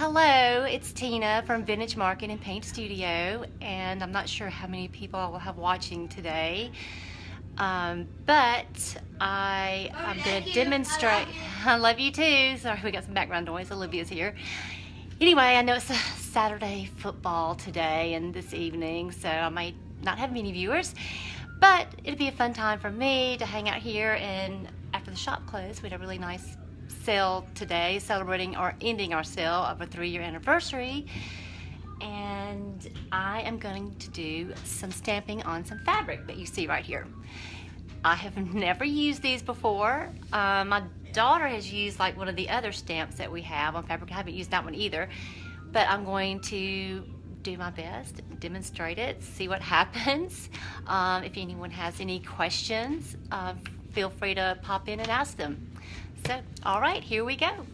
Hello, it's Tina from Vintage Market and Paint Studio, and I'm not sure how many people I will have watching today, but I'm going to demonstrate. I love you too. Sorry, we got some background noise. Olivia's here. Anyway, I know it's a Saturday football today and this evening, so I might not have many viewers, but it'd be a fun time for me to hang out here. And after the shop closed, we had a really nice sale today, celebrating or ending our sale of a 3-year anniversary, and I am going to do some stamping on some fabric that you see right here. I have never used these before. My daughter has used like one of the other stamps that we have on fabric. I haven't used that one either, but I'm going to do my best, demonstrate it, see what happens. If anyone has any questions, feel free to pop in and ask them. So, all right, here we go. All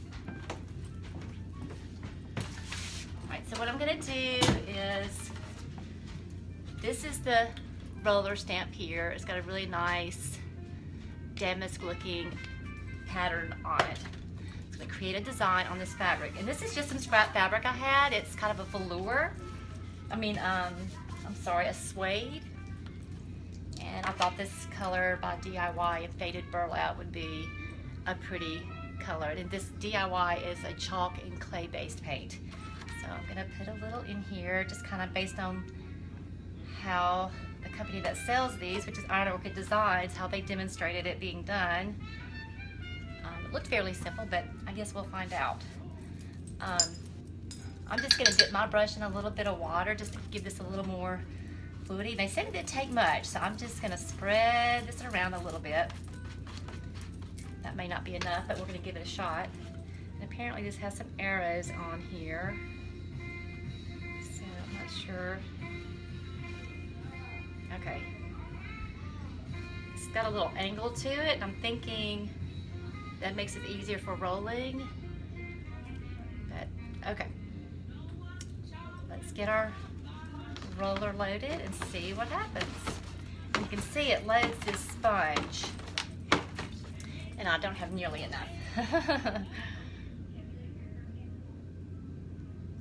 right, so what I'm gonna do is, this is the roller stamp here. It's got a really nice damask looking pattern on it. It's gonna create a design on this fabric. And this is just some scrap fabric I had. It's kind of a velour. A suede. And I thought this color by DIY and faded burlap would be a pretty color. And this DIY is a chalk and clay based paint. So I'm gonna put a little in here, just kind of based on how the company that sells these, which is Iron Orchid Designs, how they demonstrated it being done. It looked fairly simple, but I guess we'll find out. I'm just gonna dip my brush in a little bit of water just to give this a little more fluidity. They said it didn't take much, so I'm just gonna spread this around a little bit. That may not be enough, but we're gonna give it a shot. And apparently this has some arrows on here, so I'm not sure. Okay. It's got a little angle to it, and I'm thinking that makes it easier for rolling. But, okay. Let's get our roller loaded and see what happens. And you can see it loads this sponge. And I don't have nearly enough.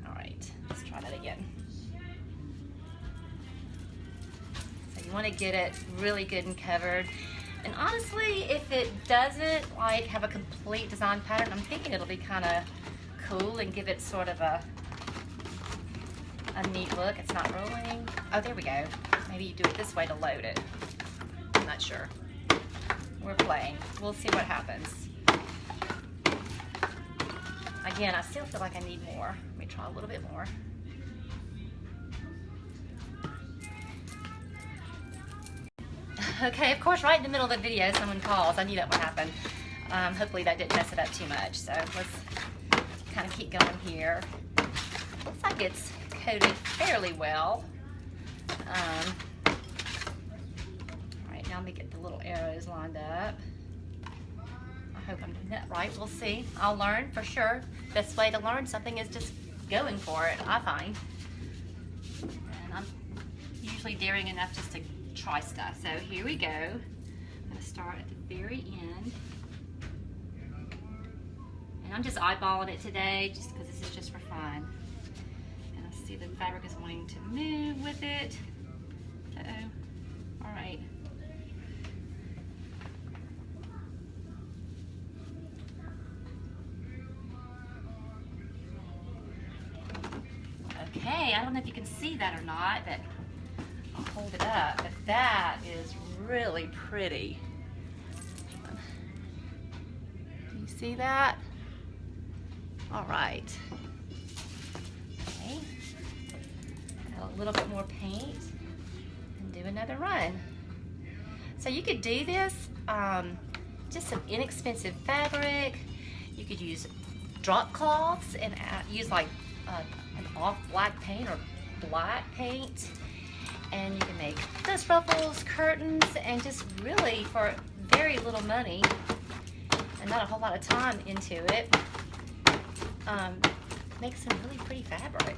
All right, let's try that again. So you want to get it really good and covered. And honestly, if it doesn't like have a complete design pattern, I'm thinking it'll be kind of cool and give it sort of a neat look. It's not rolling. Oh, there we go. Maybe you do it this way to load it. I'm not sure. We're playing. We'll see what happens. Again, I still feel like I need more. Let me try a little bit more. Okay, of course, right in the middle of the video, someone calls. I knew that would happen. Hopefully that didn't mess it up too much. So let's kind of keep going here. Looks like it's coated fairly well. Now let me get the little arrows lined up. I hope I'm doing that right. We'll see. I'll learn for sure. Best way to learn something is just going for it, I find. And I'm usually daring enough just to try stuff. So here we go. I'm going to start at the very end. And I'm just eyeballing it today just because this is just for fun. And I see the fabric is wanting to move with it. Uh-oh. All right. Okay, I don't know if you can see that or not, but I'll hold it up. But that is really pretty. Do you see that? All right. Okay. Add a little bit more paint and do another run. So you could do this, just some inexpensive fabric. You could use drop cloths and use like an off black paint or black paint, and you can make those ruffles, curtains, and just really for very little money and not a whole lot of time into it, make some really pretty fabric.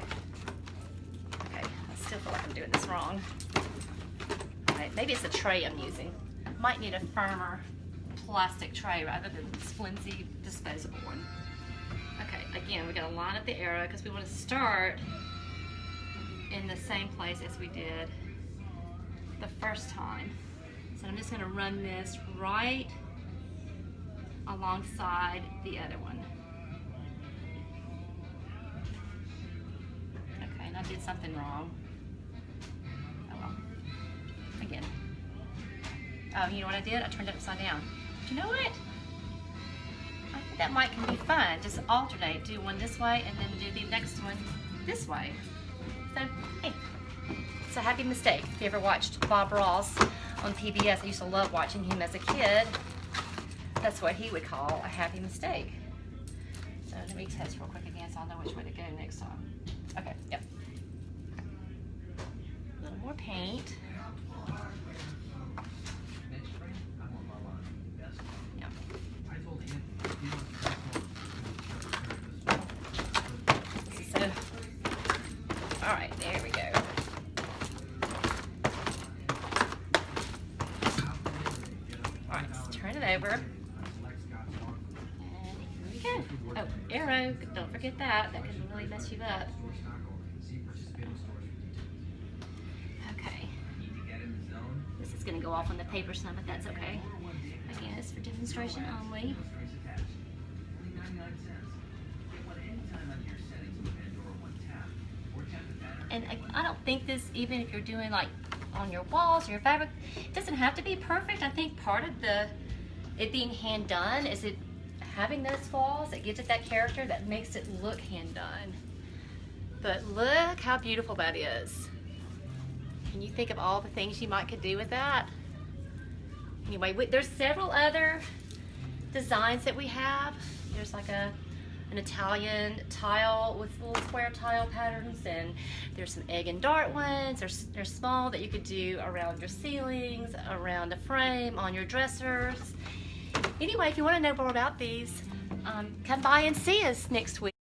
Okay, I still feel like I'm doing this wrong. All right, maybe it's the tray I'm using. Might need a firmer plastic tray rather than this flimsy disposable one. Okay. again, we gotta line up the arrow because we want to start in the same place as we did the first time. So I'm just gonna run this right alongside the other one. Okay, and I did something wrong. Oh well. Again. Oh, you know what I did? I turned it upside down. But you know what? I think that might can be fun. Just alternate. Do one this way and then do the next one this way. So, hey. It's a happy mistake. If you ever watched Bob Ross on PBS, I used to love watching him as a kid. That's what he would call a happy mistake. So let me test real quick again so I'll know which way to go next time. Okay, yep. A little more paint. Yep. So, all right, there we go. All right, let's turn it over. Oh, arrow, don't forget that. That can really mess you up. Okay. This is going to go off on the paper some, but that's okay. Again, it's for demonstration only. And I don't think this, even if you're doing like on your walls or your fabric, it doesn't have to be perfect. I think part of it being hand done is it having those flaws that gives it that character that makes it look hand done. But look how beautiful that is. Can you think of all the things you could do with that? Anyway, there's several other designs that we have. There's like an Italian tile with little square tile patterns, and there's some egg and dart ones. There's small that you could do around your ceilings, around a frame, on your dressers. Anyway, if you want to know more about these, come by and see us next week.